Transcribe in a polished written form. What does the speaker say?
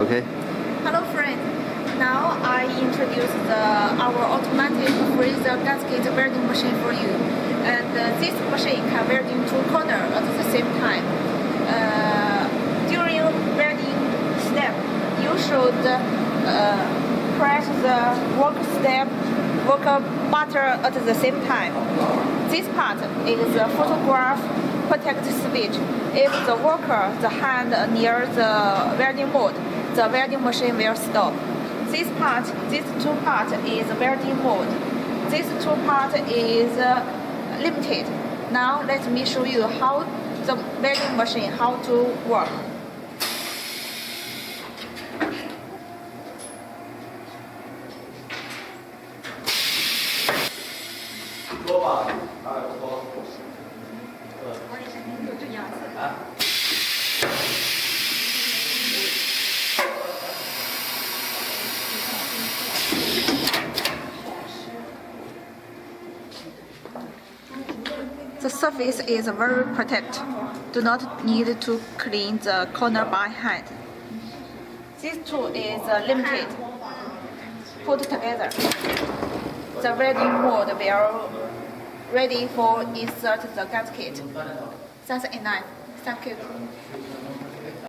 Okay. Hello friends, now I introduce our automatic freezer gasket welding machine for you. And this machine can weld in two corners at the same time. During welding step, you should press the work button at the same time. This part is the photograph protect switch. If the worker's hand near the welding mode, the welding machine will stop. These two parts is welding mode. This two part is limited. Now let me show you how the welding machine how to work. The surface is very protected. Do not need to clean the corner by hand. This tool is limited. Put together. The welding mode will ready for insert the gasket. That's enough. Thank you.